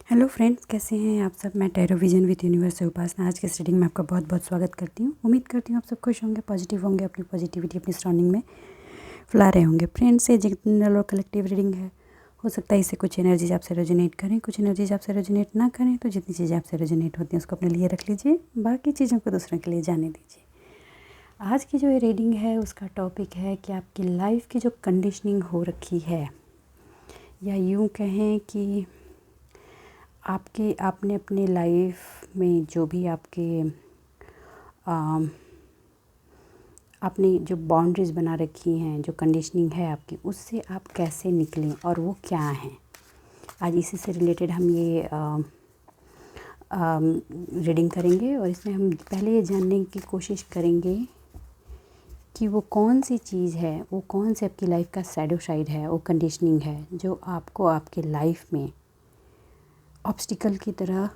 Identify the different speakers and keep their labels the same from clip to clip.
Speaker 1: Hello friends, कैसे हैं आप सब। मैं टैरो विजन विद यूनिवर्स से उपासना आज के इस रीडिंग में आपका बहुत बहुत स्वागत करती हूँ। उम्मीद करती हूँ आप सब खुश होंगे, पॉजिटिव होंगे, अपनी पॉजिटिविटी अपनी सराउंडिंग में फैला रहे होंगे। फ्रेंड्स, ये जनरल और कलेक्टिव रीडिंग है। हो सकता है इससे कुछ एनर्जीज आपसे रेजोनेट करें, कुछ एनर्जीज आपसे रेजोनेट ना करें। तो जितनी चीज़ें आपसे रेजोनेट होती हैं उसको अपने लिए रख लीजिए, बाकी चीज़ों को दूसरों के लिए जाने दीजिए। आज की जो ये रीडिंग है उसका टॉपिक है कि आपकी लाइफ की जो कंडीशनिंग हो रखी है, या यूँ कहें कि आपने अपने लाइफ में जो भी आपने जो बाउंड्रीज़ बना रखी हैं, जो कंडीशनिंग है आपकी, उससे आप कैसे निकलें और वो क्या हैं। आज इसी से रिलेटेड हम ये रीडिंग करेंगे और इसमें हम पहले ये जानने की कोशिश करेंगे कि वो कौन सी चीज़ है, वो कौन से आपकी लाइफ का शैडो साइड है, वो कंडीशनिंग है जो आपको आपके लाइफ में ऑब्स्टिकल की तरह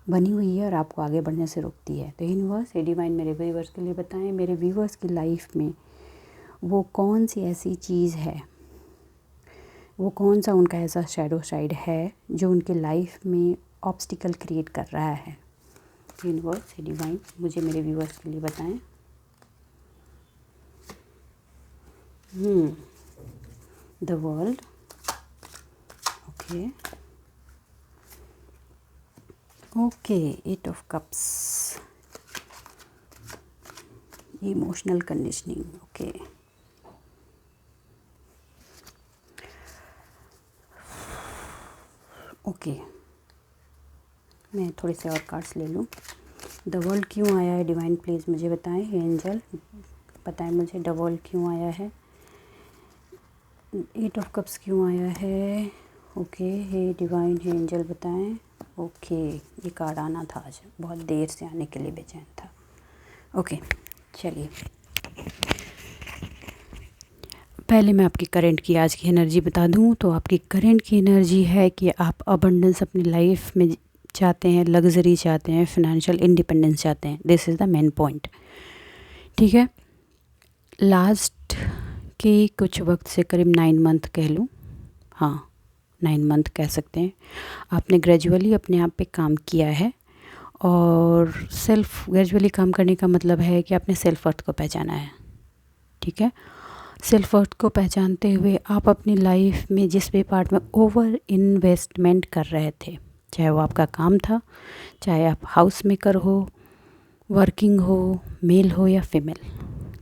Speaker 1: बनी हुई है और आपको आगे बढ़ने से रोकती है। तो यूनिवर्स, ये डिवाइन मेरे व्यूवर्स के लिए बताएं, मेरे व्यूवर्स की लाइफ में वो कौन सी ऐसी चीज़ है, वो कौन सा उनका ऐसा शैडो साइड है जो उनके लाइफ में ऑब्स्टिकल क्रिएट कर रहा है। यूनिवर्स, ये डिवाइन मुझे मेरे व्यूवर्स के लिए बताएं। The world, okay, 8 of Cups, emotional conditioning. Okay, मैं थोड़े से और कार्ड्स ले लूँ। द वर्ल्ड क्यों आया है डिवाइन, प्लीज़ मुझे बताएं। एंजल बताएं मुझे, द वर्ल्ड क्यों आया है। 8 of Cups क्यों आया है। ओके, हे डिवाइन, हे एंजल बताएं। ओके, ये कार्ड आना था आज, बहुत देर से आने के लिए बेचैन था। ओके, चलिए पहले मैं आपकी करंट की आज की एनर्जी बता दूं। तो आपकी करंट की एनर्जी है कि आप अबंडेंस अपनी लाइफ में चाहते हैं, लग्जरी चाहते हैं, फाइनेंशियल इंडिपेंडेंस चाहते हैं। This is the main point, ठीक है। लास्ट के कुछ वक्त से करीब 9 मंथ कह लूँ, हाँ 9 मंथ कह सकते हैं, आपने ग्रेजुअली अपने आप पे काम किया है। और ग्रेजुअली काम करने का मतलब है कि आपने सेल्फ वर्थ को पहचाना है, ठीक है। सेल्फ वर्थ को पहचानते हुए आप अपनी लाइफ में जिस भी पार्ट में ओवर इन्वेस्टमेंट कर रहे थे, चाहे वो आपका काम था, चाहे आप हाउस मेकर हो, वर्किंग हो, मेल हो या फीमेल,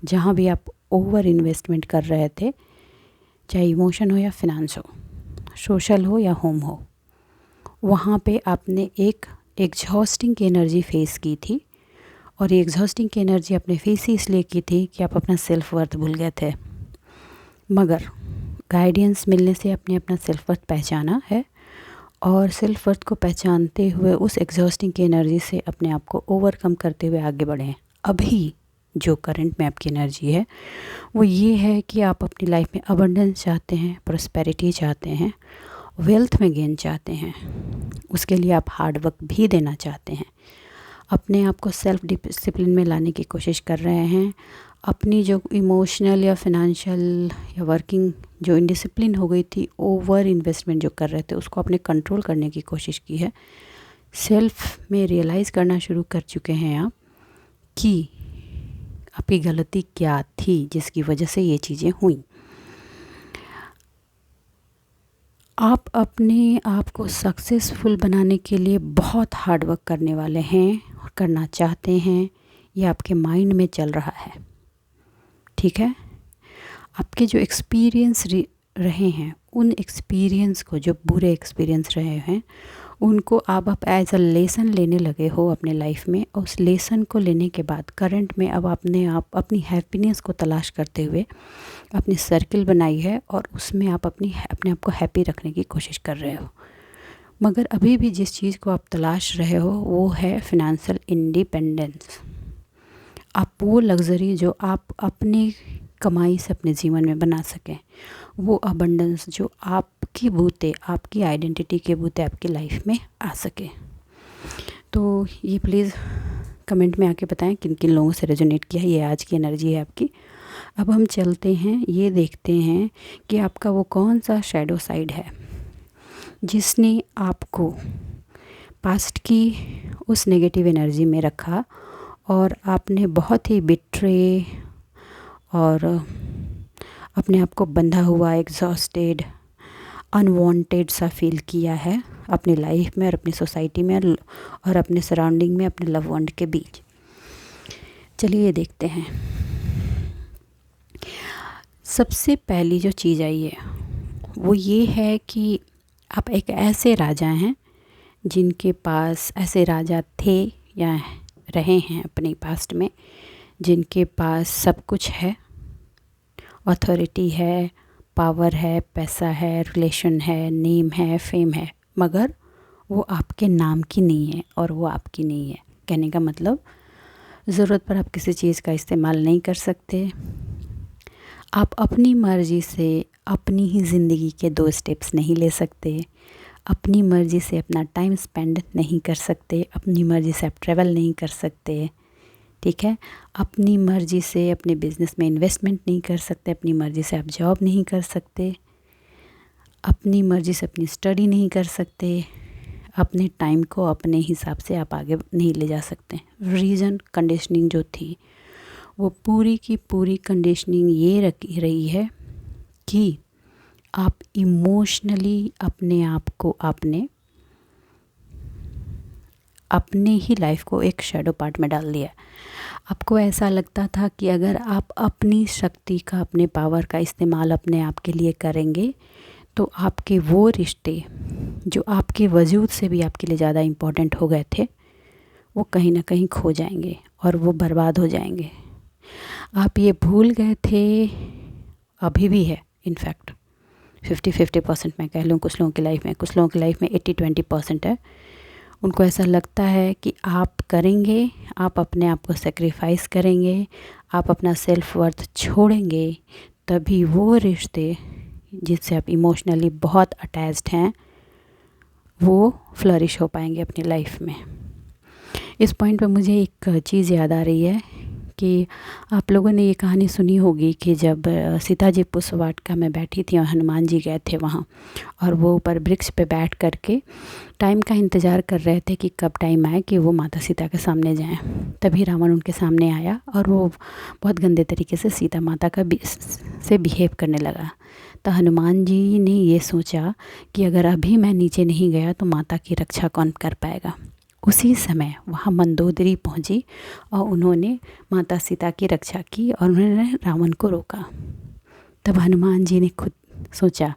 Speaker 1: जहाँ भी आप ओवर इन्वेस्टमेंट कर रहे थे, चाहे इमोशन हो या फिनांस हो, सोशल हो या होम हो, वहाँ पे आपने एक एग्जॉस्टिंग की एनर्जी फेस की थी। और ये एग्जॉस्टिंग की एनर्जी आपने फेस ही इसलिए की थी कि आप अपना सेल्फ वर्थ भूल गए थे। मगर गाइडेंस मिलने से आपने अपना सेल्फ वर्थ पहचाना है और सेल्फ वर्थ को पहचानते हुए उस एग्जॉस्टिंग की एनर्जी से अपने आप को ओवरकम करते हुए आगे बढ़े हैं। अभी जो करंट में आपकी एनर्जी है वो ये है कि आप अपनी लाइफ में अबंडेंस चाहते हैं, प्रॉस्पेरिटी चाहते हैं, वेल्थ में गेन चाहते हैं। उसके लिए आप हार्ड वर्क भी देना चाहते हैं, अपने आप को सेल्फ डिसिप्लिन में लाने की कोशिश कर रहे हैं। अपनी जो इमोशनल या फिनेंशियल या वर्किंग जो इनडिसिप्लिन हो गई थी, ओवर इन्वेस्टमेंट जो कर रहे थे, उसको आपने कंट्रोल करने की कोशिश की है। सेल्फ में रियलाइज़ करना शुरू कर चुके हैं आप कि आपकी गलती क्या थी जिसकी वजह से ये चीज़ें हुई। आप अपने आप को सक्सेसफुल बनाने के लिए बहुत हार्ड वर्क करने वाले हैं और करना चाहते हैं। ये आपके माइंड में चल रहा है, ठीक है। आपके जो एक्सपीरियंस रहे हैं, उन एक्सपीरियंस को, जो बुरे एक्सपीरियंस रहे हैं, उनको आप एज अ लेसन लेने लगे हो अपने लाइफ में। और उस लेसन को लेने के बाद करंट में अब आप अपनी हैप्पीनेस को तलाश करते हुए अपनी सर्किल बनाई है और उसमें आप अपने आप को हैप्पी रखने की कोशिश कर रहे हो। मगर अभी भी जिस चीज़ को आप तलाश रहे हो वो है फिनेंशियल इंडिपेंडेंस। आप वो लग्जरी जो आप अपनी कमाई से अपने जीवन में बना सकें, वो अबंडेंस जो आपकी बूते, आपकी आइडेंटिटी के बूते आपकी लाइफ में आ सके। तो ये प्लीज़ कमेंट में आके बताएं किन किन लोगों से रेजोनेट किया है। ये आज की एनर्जी है आपकी। अब हम चलते हैं, ये देखते हैं कि आपका वो कौन सा शैडो साइड है जिसने आपको पास्ट की उस नेगेटिव एनर्जी में रखा और आपने बहुत ही बिट्रे और अपने आप को बंधा हुआ, एग्जॉस्टेड, अनवांटेड सा फील किया है अपनी लाइफ में और अपनी सोसाइटी में और अपने सराउंडिंग में, अपने लव वन के बीच। चलिए देखते हैं। सबसे पहली जो चीज़ आई है वो ये है कि आप एक ऐसे राजा हैं जिनके पास, ऐसे राजा थे या रहे हैं अपने पास्ट में, जिनके पास सब कुछ है, अथॉरिटी है, पावर है, पैसा है, रिलेशन है, नेम है, फेम है, मगर वो आपके नाम की नहीं है और वो आपकी नहीं है। कहने का मतलब, ज़रूरत पर आप किसी चीज़ का इस्तेमाल नहीं कर सकते। आप अपनी मर्ज़ी से अपनी ही ज़िंदगी के 2 स्टेप्स नहीं ले सकते। अपनी मर्ज़ी से अपना टाइम स्पेंड नहीं कर सकते। अपनी मर्ज़ी से आप ट्रैवल नहीं कर सकते। ठीक है। अपनी मर्ज़ी से अपने बिज़नेस में इन्वेस्टमेंट नहीं कर सकते। अपनी मर्ज़ी से आप जॉब नहीं कर सकते। अपनी मर्ज़ी से अपनी स्टडी नहीं कर सकते। अपने टाइम को अपने हिसाब से आप आगे नहीं ले जा सकते। रीज़न, कंडीशनिंग जो थी वो पूरी की पूरी कंडीशनिंग ये रखी रही है कि आप इमोशनली अपने आप को अपने ही लाइफ को एक शैडो पार्ट में डाल दिया। आपको ऐसा लगता था कि अगर आप अपनी शक्ति का, अपने पावर का इस्तेमाल अपने आप के लिए करेंगे तो आपके वो रिश्ते जो आपके वजूद से भी आपके लिए ज़्यादा इम्पोर्टेंट हो गए थे वो कहीं ना कहीं खो जाएंगे और वो बर्बाद हो जाएंगे। आप ये भूल गए थे, अभी भी है इनफैक्ट 50-50% मैं कह लूँ कुछ लोगों की लाइफ में। कुछ लोगों की लाइफ में 80-20% है। उनको ऐसा लगता है कि आप करेंगे, आप अपने आप को सेक्रीफाइस करेंगे, आप अपना सेल्फ वर्थ छोड़ेंगे, तभी वो रिश्ते जिससे आप इमोशनली बहुत अटैच्ड हैं वो फ्लरिश हो पाएंगे अपनी लाइफ में। इस पॉइंट पे मुझे एक चीज़ याद आ रही है कि आप लोगों ने ये कहानी सुनी होगी कि जब सीता जी पुष्प वाटिका में बैठी थी और हनुमान जी गए थे वहाँ, और वो ऊपर वृक्ष पे बैठ करके टाइम का इंतज़ार कर रहे थे कि कब टाइम आए कि वो माता सीता के सामने जाएं। तभी रावण उनके सामने आया और वो बहुत गंदे तरीके से सीता माता का से बिहेव करने लगा। तो हनुमान जी ने ये सोचा कि अगर अभी मैं नीचे नहीं गया तो माता की रक्षा कौन कर पाएगा। उसी समय वहाँ मंदोदरी पहुँची और उन्होंने माता सीता की रक्षा की और उन्होंने रावण को रोका। तब हनुमान जी ने खुद सोचा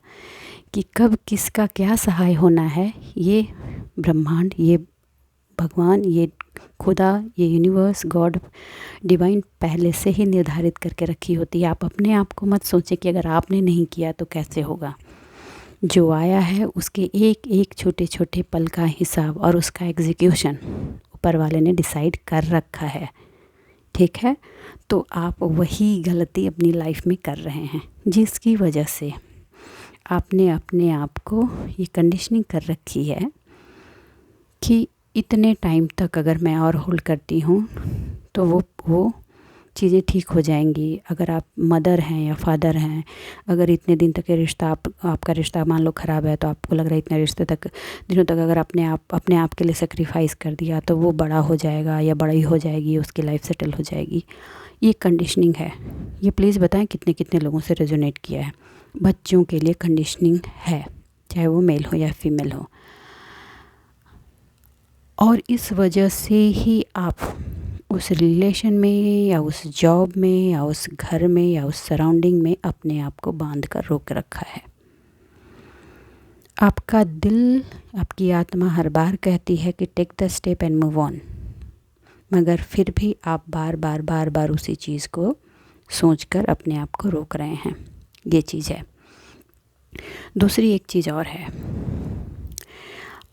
Speaker 1: कि कब किसका क्या सहाय होना है, ये ब्रह्मांड, ये भगवान, ये खुदा, ये यूनिवर्स, गॉड, डिवाइन पहले से ही निर्धारित करके रखी होती है। आप अपने आप को मत सोचें कि अगर आपने नहीं किया तो कैसे होगा। जो आया है उसके एक एक छोटे छोटे पल का हिसाब और उसका एग्जीक्यूशन ऊपर वाले ने डिसाइड कर रखा है। ठीक है। तो आप वही गलती अपनी लाइफ में कर रहे हैं जिसकी वजह से आपने अपने आप को ये कंडीशनिंग कर रखी है कि इतने टाइम तक अगर मैं और होल्ड करती हूँ तो वो चीज़ें ठीक हो जाएंगी। अगर आप मदर हैं या फादर हैं, अगर इतने दिन तक ये रिश्ता आपका रिश्ता मान लो ख़राब है तो आपको लग रहा है इतने रिश्ते तक दिनों तक अगर अपने आप के लिए सेक्रीफाइस कर दिया तो वो बड़ा हो जाएगा या बड़ी हो जाएगी, उसकी लाइफ सेटल हो जाएगी। ये कंडीशनिंग है। ये प्लीज़ बताएं कितने कितने लोगों से रेजोनेट किया है। बच्चों के लिए कंडीशनिंग है, चाहे वो मेल हो या फीमेल हो। और इस वजह से ही आप उस रिलेशन में या उस जॉब में या उस घर में या उस सराउंडिंग में अपने आप को बांध कर रोक रखा है। आपका दिल, आपकी आत्मा हर बार कहती है कि take the step and move on, मगर फिर भी आप बार बार उसी चीज़ को सोचकर अपने आप को रोक रहे हैं। ये चीज़ है। दूसरी एक चीज़ और है,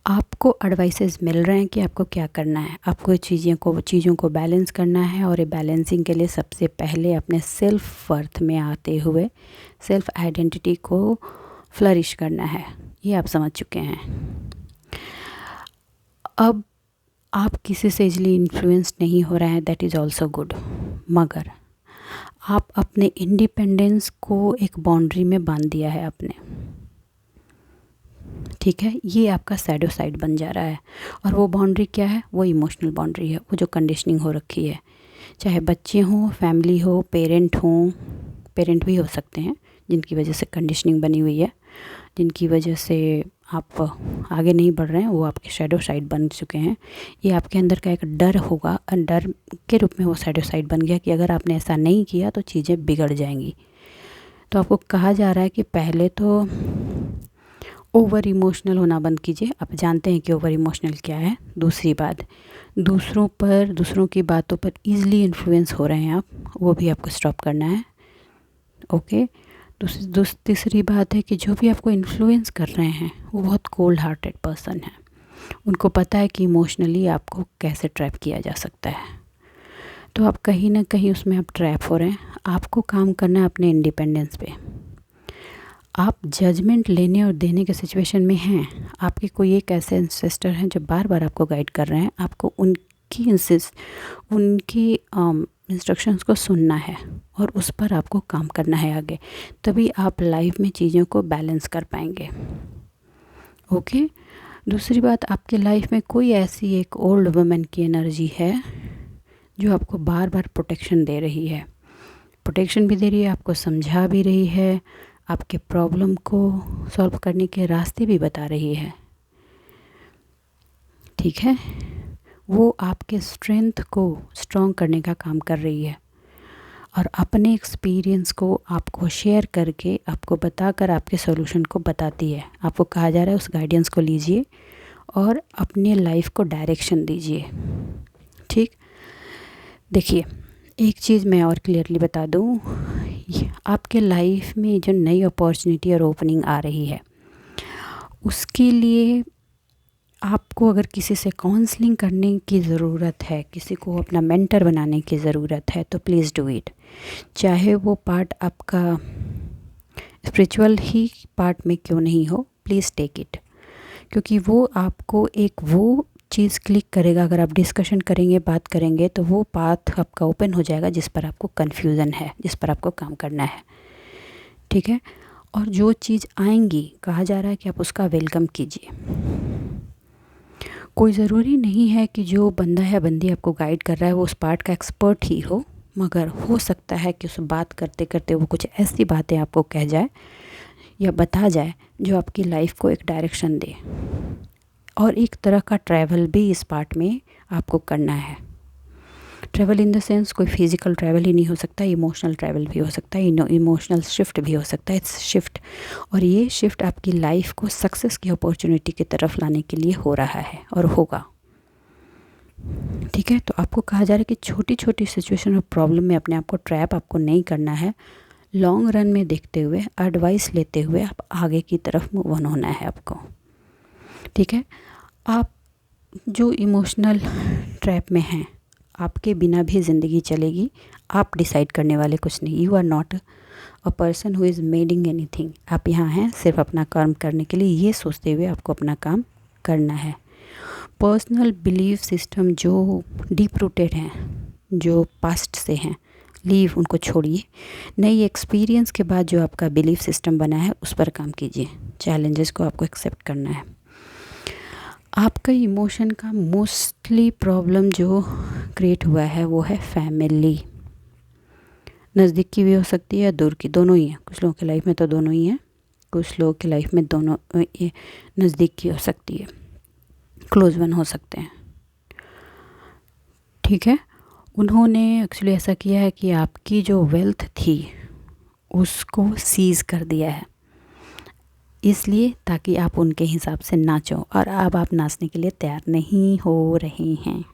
Speaker 1: आपको एडवाइसेस मिल रहे हैं कि आपको क्या करना है। आपको चीज़ों को बैलेंस करना है और ये बैलेंसिंग के लिए सबसे पहले अपने सेल्फ वर्थ में आते हुए सेल्फ आइडेंटिटी को फ्लरिश करना है। ये आप समझ चुके हैं। अब आप किसी से इजली इन्फ्लुएंस नहीं हो रहे हैं, दैट इज़ ऑल्सो गुड, मगर आप अपने इंडिपेंडेंस को एक बाउंड्री में बांध दिया है आपने। ठीक है, ये आपका शैडो साइड बन जा रहा है। और वो बाउंड्री क्या है? वो इमोशनल बाउंड्री है, वो जो कंडीशनिंग हो रखी है। चाहे बच्चे हों, फैमिली हो, पेरेंट भी हो सकते हैं जिनकी वजह से कंडीशनिंग बनी हुई है, जिनकी वजह से आप आगे नहीं बढ़ रहे हैं, वो आपके शैडो साइड बन चुके हैं। ये आपके अंदर का एक डर होगा, डर के रूप में वो शैडो साइड बन गया कि अगर आपने ऐसा नहीं किया तो चीज़ें बिगड़ जाएंगी। तो आपको कहा जा रहा है कि पहले तो ओवर इमोशनल होना बंद कीजिए। आप जानते हैं कि ओवर इमोशनल क्या है। दूसरी बात, दूसरों की बातों पर ईज़िली इन्फ्लुएंस हो रहे हैं आप, वो भी आपको स्टॉप करना है। ओके। तीसरी बात है कि जो भी आपको इन्फ्लुएंस कर रहे हैं वो बहुत कोल्ड हार्टेड पर्सन है। उनको पता है कि इमोशनली आपको कैसे ट्रैप किया जा सकता है। तो आप कहीं ना कहीं उसमें आप ट्रैप हो रहे हैं। आपको काम करना है अपने इंडिपेंडेंस पे। आप जजमेंट लेने और देने के सिचुएशन में हैं। आपके कोई एक ऐसे एंसेस्टर हैं जो बार बार आपको गाइड कर रहे हैं। आपको उनकी इंस्ट्रक्शंस को सुनना है और उस पर आपको काम करना है आगे। तभी आप लाइफ में चीज़ों को बैलेंस कर पाएंगे। ओके। दूसरी बात, आपके लाइफ में कोई ऐसी एक ओल्ड वुमेन की एनर्जी है जो आपको बार बार प्रोटेक्शन दे रही है। प्रोटेक्शन भी दे रही है, आपको समझा भी रही है, आपके प्रॉब्लम को सॉल्व करने के रास्ते भी बता रही है। ठीक है, वो आपके स्ट्रेंथ को स्ट्रॉन्ग करने का काम कर रही है और अपने एक्सपीरियंस को आपको शेयर करके, आपको बताकर आपके सॉल्यूशन को बताती है। आपको कहा जा रहा है उस गाइडेंस को लीजिए और अपने लाइफ को डायरेक्शन दीजिए। ठीक, देखिए एक चीज़ मैं और क्लियरली बता दूँ, आपके लाइफ में जो नई अपॉर्चुनिटी और ओपनिंग आ रही है उसके लिए आपको अगर किसी से काउंसलिंग करने की ज़रूरत है, किसी को अपना मेंटर बनाने की ज़रूरत है, तो प्लीज़ डू इट। चाहे वो पार्ट आपका स्पिरिचुअल ही पार्ट में क्यों नहीं हो, प्लीज़ टेक इट। क्योंकि वो आपको एक वो चीज़ क्लिक करेगा। अगर आप डिस्कशन करेंगे, बात करेंगे, तो वो पाथ आपका ओपन हो जाएगा जिस पर आपको कन्फ्यूज़न है, जिस पर आपको काम करना है। ठीक है, और जो चीज़ आएंगी, कहा जा रहा है कि आप उसका वेलकम कीजिए। कोई ज़रूरी नहीं है कि जो बंदा या बंदी आपको गाइड कर रहा है वो उस पार्ट का एक्सपर्ट ही हो, मगर हो सकता है कि उस बात करते करते वो कुछ ऐसी बातें आपको कह जाए या बता जाए जो आपकी लाइफ को एक डायरेक्शन दे। और एक तरह का ट्रैवल भी इस पार्ट में आपको करना है। ट्रैवल इन द सेंस कोई फिज़िकल ट्रैवल ही नहीं हो सकता, इमोशनल ट्रैवल भी हो सकता है, इमोशनल शिफ्ट भी हो सकता है। इट्स शिफ्ट, और ये शिफ्ट आपकी लाइफ को सक्सेस की अपॉर्चुनिटी की तरफ लाने के लिए हो रहा है और होगा। ठीक है, तो आपको कहा जा रहा है कि छोटी छोटी सिचुएशन और प्रॉब्लम में अपने आप को ट्रैप आपको नहीं करना है। लॉन्ग रन में देखते हुए, एडवाइस लेते हुए आप आगे की तरफ मूव ऑन होना है आपको। ठीक है, आप जो इमोशनल ट्रैप में हैं, आपके बिना भी ज़िंदगी चलेगी। आप डिसाइड करने वाले कुछ नहीं। You are not a person who is making anything. आप यहाँ हैं सिर्फ अपना काम करने के लिए, ये सोचते हुए आपको अपना काम करना है। पर्सनल बिलीफ सिस्टम जो डीप रूटेड हैं, जो पास्ट से हैं, लीव उनको छोड़िए। नई एक्सपीरियंस के बाद जो आपका बिलीफ सिस्टम बना है उस पर काम कीजिए। चैलेंजेस को आपको एक्सेप्ट करना है। आपका इमोशन का मोस्टली प्रॉब्लम जो क्रिएट हुआ है वो है फैमिली। नज़दीक की भी हो सकती है, दूर की, दोनों ही है। कुछ लोगों की लाइफ में तो दोनों ही हैं, कुछ लोगों की लाइफ में दोनों नज़दीक की हो सकती है, क्लोज वन हो सकते हैं। ठीक है, उन्होंने एक्चुअली ऐसा किया है कि आपकी जो वेल्थ थी उसको सीज़ कर दिया है, इसलिए ताकि आप उनके हिसाब से नाचो, और अब आप नाचने के लिए तैयार नहीं हो रहे हैं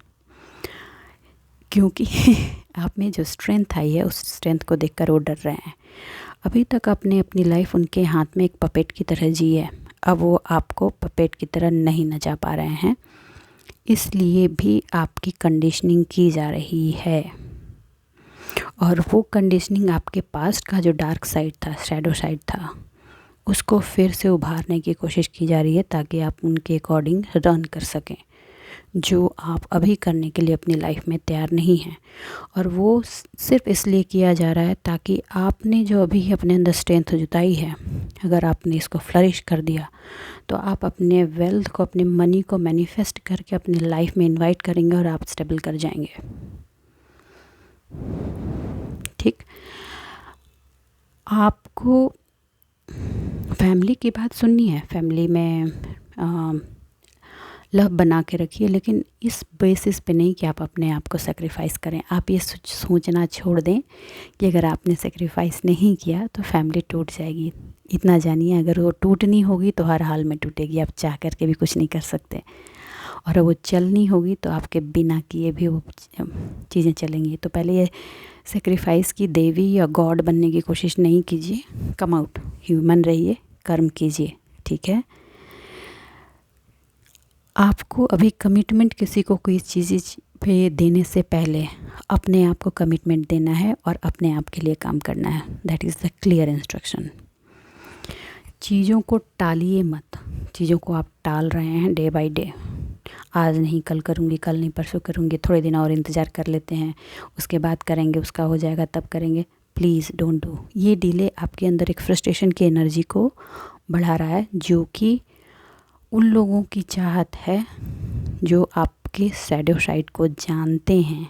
Speaker 1: क्योंकि आप में जो स्ट्रेंथ आई है उस स्ट्रेंथ को देखकर वो डर रहे हैं। अभी तक आपने अपनी लाइफ उनके हाथ में एक पपेट की तरह जी है, अब वो आपको पपेट की तरह नहीं नचा पा रहे हैं, इसलिए भी आपकी कंडीशनिंग की जा रही है। और वो कंडीशनिंग आपके पास्ट का जो डार्क साइड था, शैडो साइड था, उसको फिर से उभारने की कोशिश की जा रही है ताकि आप उनके अकॉर्डिंग रन कर सकें। जो आप अभी करने के लिए अपनी लाइफ में तैयार नहीं हैं, और वो सिर्फ इसलिए किया जा रहा है ताकि आपने जो अभी अपने अंदर स्ट्रेंथ जुटाई है, अगर आपने इसको फ्लरिश कर दिया तो आप अपने वेल्थ को, अपने मनी को मैनिफेस्ट करके अपनी लाइफ में इनवाइट करेंगे और आप स्टेबल कर जाएंगे। ठीक, आपको फैमिली की बात सुननी है, फैमिली में लव बना के रखिए, लेकिन इस बेसिस पे नहीं कि आप अपने आप को सेक्रीफाइस करें। आप ये सोचना छोड़ दें कि अगर आपने सेक्रीफाइस नहीं किया तो फैमिली टूट जाएगी। इतना जानिए, अगर वो टूटनी होगी तो हर हाल में टूटेगी, आप चाह करके भी कुछ नहीं कर सकते। और वो चलनी होगी तो आपके बिना किए भी वो चीज़ें चलेंगी। तो पहले ये सेक्रीफाइस की देवी या गॉड बनने की कोशिश नहीं कीजिए, कम आउट, ह्यूमन रहिए, कर्म कीजिए। ठीक है, आपको अभी कमिटमेंट किसी को कोई चीज़ पे देने से पहले अपने आप को कमिटमेंट देना है और अपने आप के लिए काम करना है। That is the clear instruction. चीज़ों को टालिए मत, चीज़ों को आप टाल रहे हैं डे बाय डे। आज नहीं कल करूँगी, कल नहीं परसों करूँगी, थोड़े दिन और इंतज़ार कर लेते हैं, उसके बाद करेंगे, उसका हो जाएगा तब करेंगे। Please don't do. ये डिले आपके अंदर एक फ्रस्ट्रेशन की एनर्जी को बढ़ा रहा है, जो कि उन लोगों की चाहत है जो आपके शैडो साइड को जानते हैं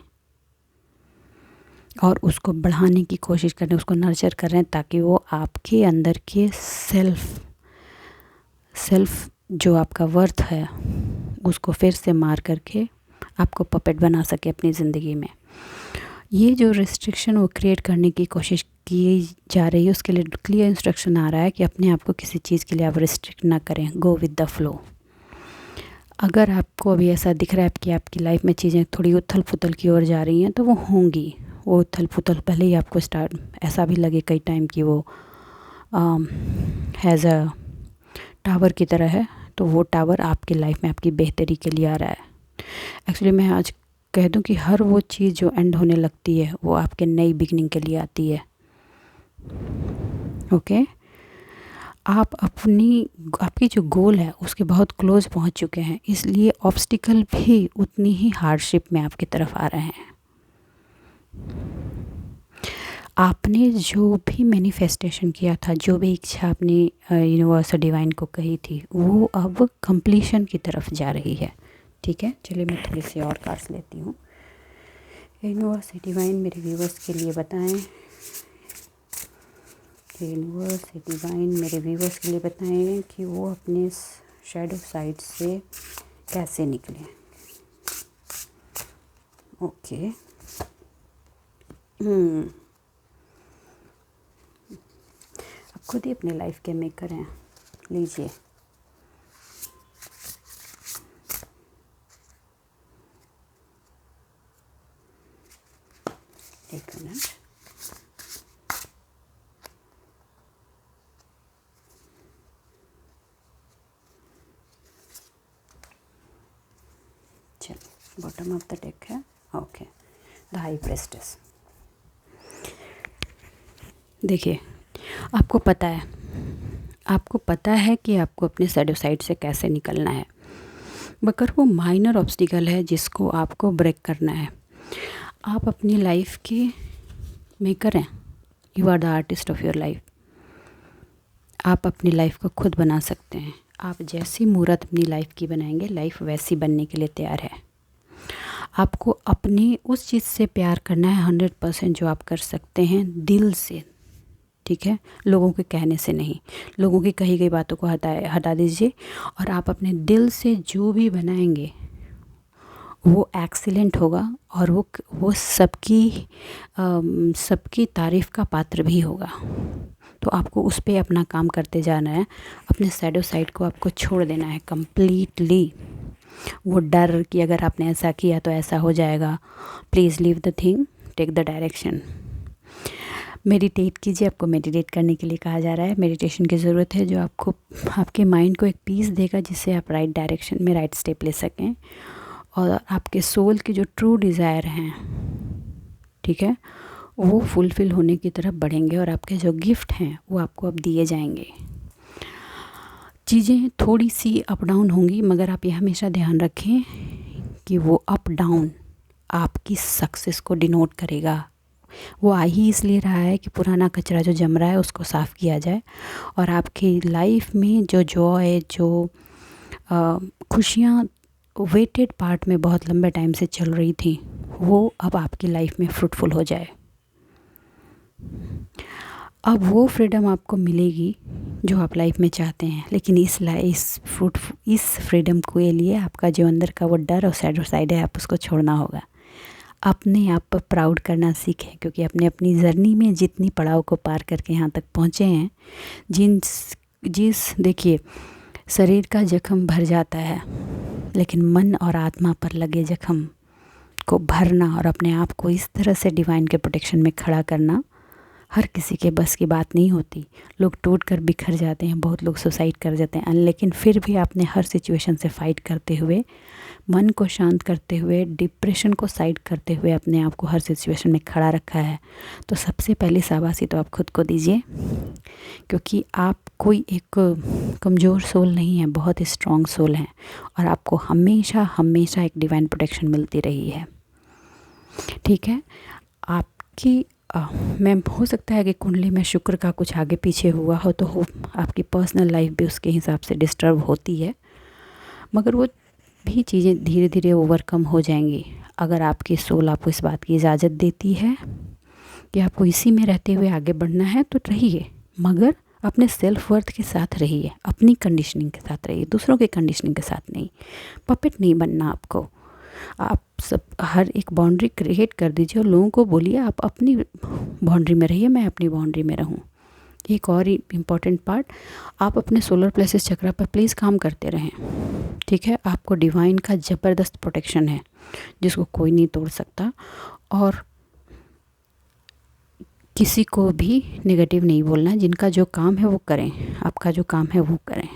Speaker 1: और उसको बढ़ाने की कोशिश कर रहे हैं, उसको नर्चर कर रहे हैं, ताकि वो आपके अंदर के सेल्फ जो आपका वर्थ है उसको फिर से मार करके आपको पपेट बना सके अपनी ज़िंदगी में। ये जो रिस्ट्रिक्शन वो क्रिएट करने की कोशिश की जा रही है, उसके लिए क्लियर इंस्ट्रक्शन आ रहा है कि अपने आप को किसी चीज़ के लिए आप रिस्ट्रिक्ट ना करें। Go with the flow. अगर आपको अभी ऐसा दिख रहा है कि आपकी लाइफ में चीज़ें थोड़ी उथल पुथल की ओर जा रही हैं, तो वो होंगी। वो उथल पुथल पहले ही आपको ऐसा भी लगे कई टाइम कि वो हैज़ अ टावर की तरह है, तो वो टावर आपकी लाइफ में आपकी बेहतरी के लिए आ रहा है। एक्चुअली मैं आज कह दूं कि हर वो चीज़ जो एंड होने लगती है वो आपके नई बिगनिंग के लिए आती है। ओके, आप आपकी जो गोल है उसके बहुत क्लोज पहुंच चुके हैं, इसलिए ऑब्स्टिकल भी उतनी ही हार्डशिप में आपकी तरफ आ रहे हैं। आपने जो भी मैनिफेस्टेशन किया था, जो भी इच्छा अपनी यूनिवर्सल डिवाइन को कही थी, वो अब कंप्लीशन की तरफ जा रही है। ठीक है, चलिए मैं थोड़ी सी और कार्ड्स लेती हूँ। यूनिवर्सल डिवाइन मेरे व्यूवर्स के लिए बताएं, यूनिवर्सल डिवाइन मेरे व्यूवर्स के लिए बताएं कि वो अपने शैडो साइड से कैसे निकलें। ओके, आप खुद ही अपने लाइफ के मेकर हैं। लीजिए, एक मिनट। चलो, बॉटम ऑफ द डेक है। Okay, the high प्रेस्टेस। देखिए, आपको पता है कि आपको अपने शैडो साइड से कैसे निकलना है, मगर वो माइनर ऑब्स्टिकल है जिसको आपको ब्रेक करना है। आप अपनी लाइफ के मेकर हैं। You are the artist of your life. आप अपनी लाइफ को खुद बना सकते हैं। आप जैसी मूर्त अपनी लाइफ की बनाएंगे, लाइफ वैसी बनने के लिए तैयार है। आपको अपनी उस चीज़ से प्यार करना है 100% जो आप कर सकते हैं दिल से। ठीक है, लोगों के कहने से नहीं, लोगों की कही गई बातों को हटा दीजिए, और आप अपने दिल से जो भी बनाएंगे वो एक्सीलेंट होगा, और वो सबकी तारीफ़ का पात्र भी होगा। तो आपको उस पर अपना काम करते जाना है। अपने शैडो साइड को आपको छोड़ देना है कम्प्लीटली। वो डर कि अगर आपने ऐसा किया तो ऐसा हो जाएगा, please leave the thing, take the direction. Meditate कीजिए। आपको मेडिटेट करने के लिए कहा जा रहा है। मेडिटेशन की ज़रूरत है जो आपको आपके माइंड को एक पीस देगा, जिससे आप राइट डायरेक्शन में राइट स्टेप ले सकें, और आपके सोल की जो ट्रू डिज़ायर हैं, ठीक है, वो फुलफ़िल होने की तरफ बढ़ेंगे, और आपके जो गिफ्ट हैं वो आपको अब दिए जाएंगे। चीज़ें थोड़ी सी अप डाउन होंगी, मगर आप ये हमेशा ध्यान रखें कि वो अप डाउन आपकी सक्सेस को डिनोट करेगा। वो आ ही इसलिए रहा है कि पुराना कचरा जो जम रहा है उसको साफ़ किया जाए और आपकी लाइफ में जो जॉय, जो खुशियाँ वेटेड पार्ट में बहुत लंबे टाइम से चल रही थी, वो अब आपकी लाइफ में फ्रूटफुल हो जाए। अब वो फ्रीडम आपको मिलेगी जो आप लाइफ में चाहते हैं, लेकिन इस फ्रीडम के लिए आपका जो अंदर का वो डर और सैडो साइड है, आप उसको छोड़ना होगा। अपने आप पर प्राउड करना सीखें, क्योंकि अपनी जर्नी में जितनी पड़ाव को पार करके यहाँ तक पहुँचे हैं, देखिए, शरीर का जख्म भर जाता है, लेकिन मन और आत्मा पर लगे जख्म को भरना और अपने आप को इस तरह से डिवाइन के प्रोटेक्शन में खड़ा करना हर किसी के बस की बात नहीं होती। लोग टूट कर बिखर जाते हैं, बहुत लोग सुसाइड कर जाते हैं, लेकिन फिर भी आपने हर सिचुएशन से फाइट करते हुए, मन को शांत करते हुए, डिप्रेशन को साइड करते हुए अपने आप को हर सिचुएशन में खड़ा रखा है। तो सबसे पहली शाबाशी तो आप खुद को दीजिए, क्योंकि आप कोई एक कमज़ोर सोल नहीं है, बहुत ही स्ट्रॉन्ग सोल हैं और आपको हमेशा हमेशा एक डिवाइन प्रोटेक्शन मिलती रही है। ठीक है, आपकी मैम हो सकता है कि कुंडली में शुक्र का कुछ आगे पीछे हुआ हो, तो आपकी पर्सनल लाइफ भी उसके हिसाब से डिस्टर्ब होती है, मगर वो भी चीज़ें धीरे धीरे ओवरकम हो जाएंगी अगर आपकी सोल आपको इस बात की इजाज़त देती है कि आपको इसी में रहते हुए आगे बढ़ना है। तो रहिए, मगर अपने सेल्फ वर्थ के साथ रहिए, अपनी कंडीशनिंग के साथ रहिए, दूसरों के कंडीशनिंग के साथ नहीं। पपेट नहीं बनना आपको। आप सब हर एक बाउंड्री क्रिएट कर दीजिए और लोगों को बोलिए आप अपनी बाउंड्री में रहिए, मैं अपनी बाउंड्री में रहूं। एक और इम्पॉर्टेंट पार्ट, आप अपने सोलर प्लेसेस चक्र पर प्लीज़ काम करते रहें। ठीक है, आपको डिवाइन का ज़बरदस्त प्रोटेक्शन है जिसको कोई नहीं तोड़ सकता, और किसी को भी नेगेटिव नहीं बोलना। जिनका जो काम है वो करें, आपका जो काम है वो करें।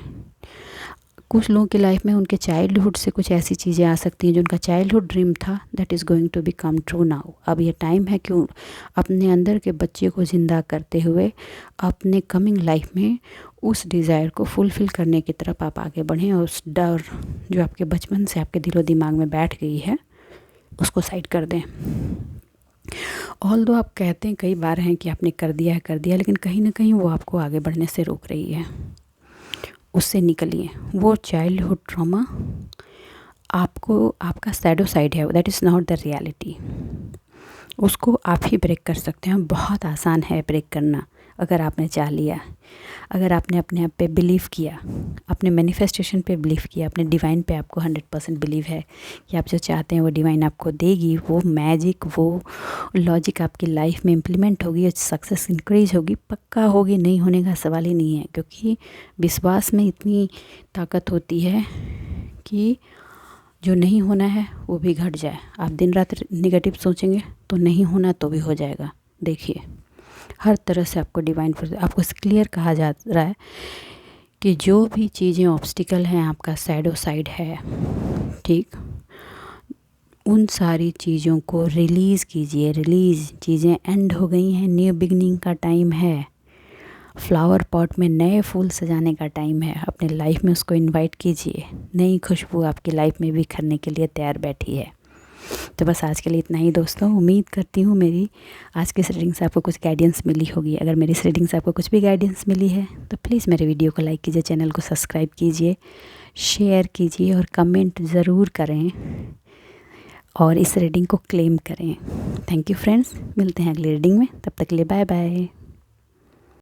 Speaker 1: कुछ लोगों की लाइफ में उनके चाइल्डहुड से कुछ ऐसी चीज़ें आ सकती हैं जो उनका चाइल्डहुड ड्रीम था, that is going to become true now. अब ये टाइम है कि अपने अंदर के बच्चे को ज़िंदा करते हुए अपने कमिंग लाइफ में उस डिज़ायर को फुलफ़िल करने की तरफ आप आगे बढ़ें, और उस डर जो आपके बचपन से आपके दिलो दिमाग में बैठ गई है उसको साइड कर दें। ऑल्दो आप कहते हैं कई बार हैं कि आपने कर दिया, लेकिन कहीं ना कहीं वो आपको आगे बढ़ने से रोक रही है। उससे निकलिए। वो चाइल्डहुड ट्रॉमा आपको, आपका शैडो साइड है, that is not the reality. उसको आप ही ब्रेक कर सकते हैं। बहुत आसान है ब्रेक करना अगर आपने चाह लिया, अगर आपने अपने आप पे बिलीव किया, अपने मैनिफेस्टेशन पे बिलीव किया, अपने डिवाइन पे आपको 100% बिलीव है कि आप जो चाहते हैं वो डिवाइन आपको देगी। वो मैजिक, वो लॉजिक आपकी लाइफ में इम्प्लीमेंट होगी, सक्सेस इंक्रीज होगी, पक्का होगी, नहीं होने का सवाल ही नहीं है। क्योंकि विश्वास में इतनी ताकत होती है कि जो नहीं होना है वो भी घट जाए। आप दिन रात निगेटिव सोचेंगे तो नहीं होना तो भी हो जाएगा। देखिए, हर तरह से आपको डिवाइन आपको क्लियर कहा जा रहा है कि जो भी चीज़ें ऑब्स्टिकल हैं, आपका शैडो साइड है, ठीक, उन सारी चीज़ों को रिलीज़ कीजिए। चीज़ें एंड हो गई हैं, न्यू बिगनिंग का टाइम है, फ्लावर पॉट में नए फूल सजाने का टाइम है। अपने लाइफ में उसको इनवाइट कीजिए, नई खुशबू आपकी लाइफ में बिखरने के लिए तैयार बैठी है। तो बस आज के लिए इतना ही दोस्तों। उम्मीद करती हूँ मेरी आज की इस रीडिंग से आपको कुछ गाइडेंस मिली होगी। अगर मेरी इस रीडिंग से आपको कुछ भी गाइडेंस मिली है तो प्लीज़ मेरे वीडियो को लाइक कीजिए, चैनल को सब्सक्राइब कीजिए, शेयर कीजिए और कमेंट ज़रूर करें और इस रीडिंग को क्लेम करें। थैंक यू फ्रेंड्स, मिलते हैं अगली रीडिंग में, तब तक के लिए बाय बाय।